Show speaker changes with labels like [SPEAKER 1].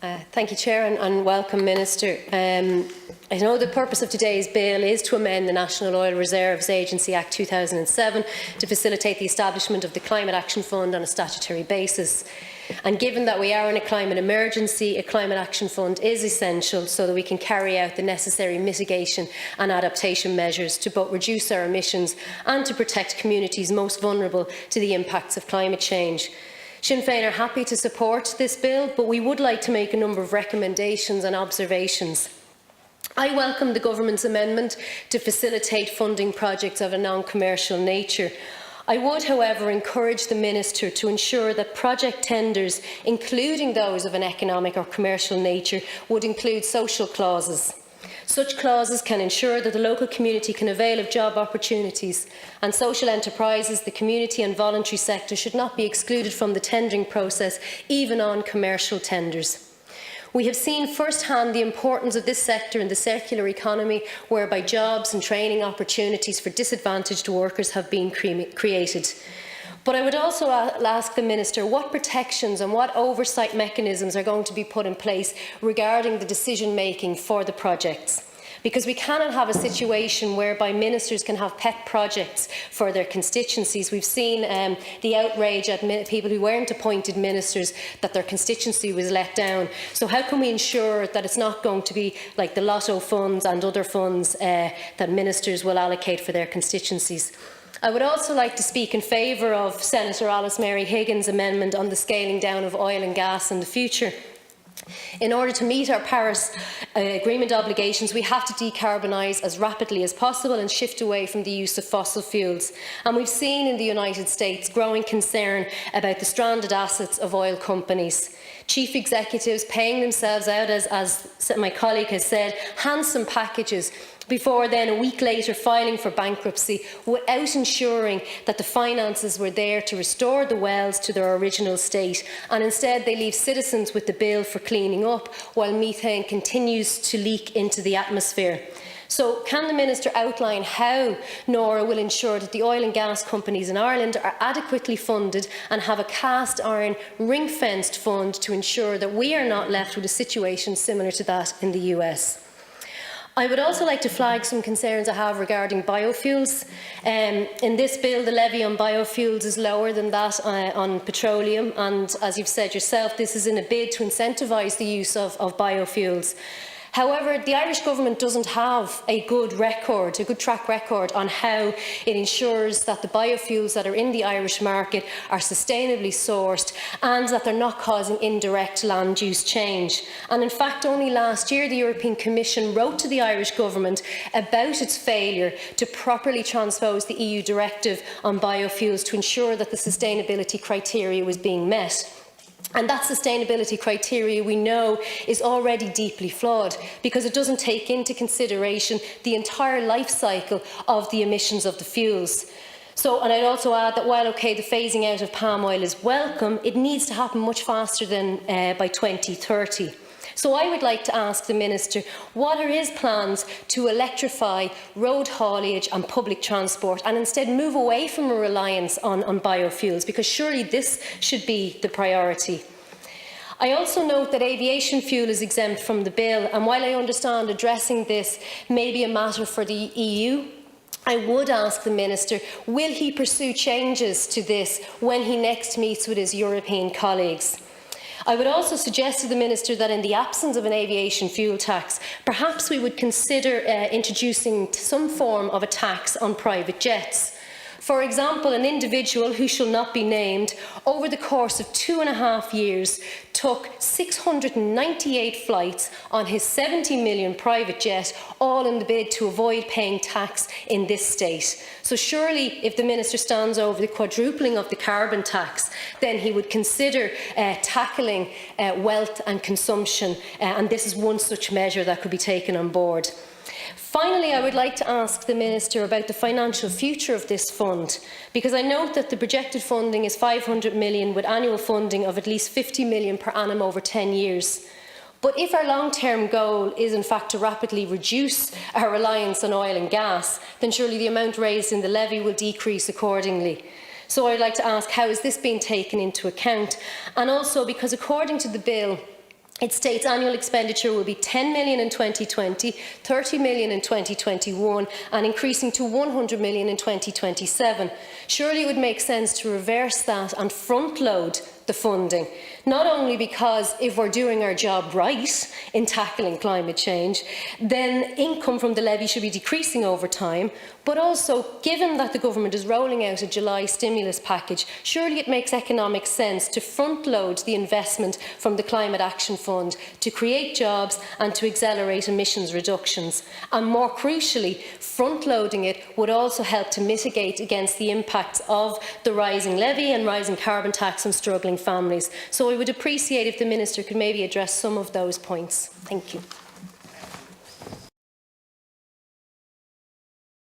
[SPEAKER 1] Thank you, Chair, and welcome, Minister. I know the purpose of today's bill is to amend the National Oil Reserves Agency Act 2007 to facilitate the establishment of the Climate Action Fund on a statutory basis. And given that we are in a climate emergency, a climate action fund is essential so that we can carry out the necessary mitigation and adaptation measures to both reduce our emissions and to protect communities most vulnerable to the impacts of climate change. Sinn Féin are happy to support this bill, but we would like to make a number of recommendations and observations. I welcome the Government's amendment to facilitate funding projects of a non-commercial nature. I would, however, encourage the Minister to ensure that project tenders, including those of an economic or commercial nature, would include social clauses. Such clauses can ensure that the local community can avail of job opportunities, and social enterprises, the community and voluntary sector should not be excluded from the tendering process, even on commercial tenders. We have seen first-hand the importance of this sector in the circular economy, whereby jobs and training opportunities for disadvantaged workers have been created. But I would also ask the Minister what protections and what oversight mechanisms are going to be put in place regarding the decision-making for the projects. Because we cannot have a situation whereby ministers can have pet projects for their constituencies. We've seen the outrage at people who weren't appointed ministers that their constituency was let down. So how can we ensure that it's not going to be like the Lotto funds and other funds that ministers will allocate for their constituencies? I would also like to speak in favour of Senator Alice Mary Higgins' amendment on the scaling down of oil and gas in the future. In order to meet our Paris Agreement obligations, we have to decarbonise as rapidly as possible and shift away from the use of fossil fuels. And we've seen in the United States growing concern about the stranded assets of oil companies. Chief executives paying themselves out, as my colleague has said, handsome packages, before then a week later filing for bankruptcy without ensuring that the finances were there to restore the wells to their original state, and instead they leave citizens with the bill for cleaning up while methane continues to leak into the atmosphere. So can the Minister outline how Nora will ensure that the oil and gas companies in Ireland are adequately funded and have a cast iron ring-fenced fund to ensure that we are not left with a situation similar to that in the US? I would also like to flag some concerns I have regarding biofuels. In this bill, the levy on biofuels is lower than that on petroleum, and as you've said yourself, this is in a bid to incentivise the use of biofuels. However, the Irish Government doesn't have a good track record on how it ensures that the biofuels that are in the Irish market are sustainably sourced and that they're not causing indirect land use change. And in fact, only last year the European Commission wrote to the Irish Government about its failure to properly transpose the EU directive on biofuels to ensure that the sustainability criteria was being met. And that sustainability criteria, we know, is already deeply flawed because it doesn't take into consideration the entire life cycle of the emissions of the fuels. And I'd also add that while, okay, the phasing out of palm oil is welcome, it needs to happen much faster than by 2030. So I would like to ask the Minister, what are his plans to electrify road haulage and public transport and instead move away from a reliance on biofuels, because surely this should be the priority. I also note that aviation fuel is exempt from the bill, and while I understand addressing this may be a matter for the EU, I would ask the Minister, will he pursue changes to this when he next meets with his European colleagues? I would also suggest to the Minister that in the absence of an aviation fuel tax, perhaps we would consider introducing some form of a tax on private jets. For example, an individual who shall not be named, over the course of 2.5 years, took 698 flights on his 70 million private jet, all in the bid to avoid paying tax in this state. So surely, if the Minister stands over the quadrupling of the carbon tax, then he would consider tackling wealth and consumption, and this is one such measure that could be taken on board. Finally, I would like to ask the Minister about the financial future of this fund, because I note that the projected funding is 500 million with annual funding of at least 50 million per annum over 10 years. But if our long-term goal is in fact to rapidly reduce our reliance on oil and gas, then surely the amount raised in the levy will decrease accordingly. So I would like to ask, how is this being taken into account? And also, because according to the bill, It states annual expenditure will be 10 million in 2020, 30 million in 2021 and increasing to 100 million in 2027. Surely it would make sense to reverse that and front-load the funding, not only because if we're doing our job right in tackling climate change, then income from the levy should be decreasing over time, but also, given that the government is rolling out a July stimulus package, surely it makes economic sense to front-load the investment from the Climate Action Fund to create jobs and to accelerate emissions reductions. And more crucially, front-loading it would also help to mitigate against the impacts of the rising levy and rising carbon tax on struggling families. So I would appreciate if the Minister could maybe address some of those points. Thank you.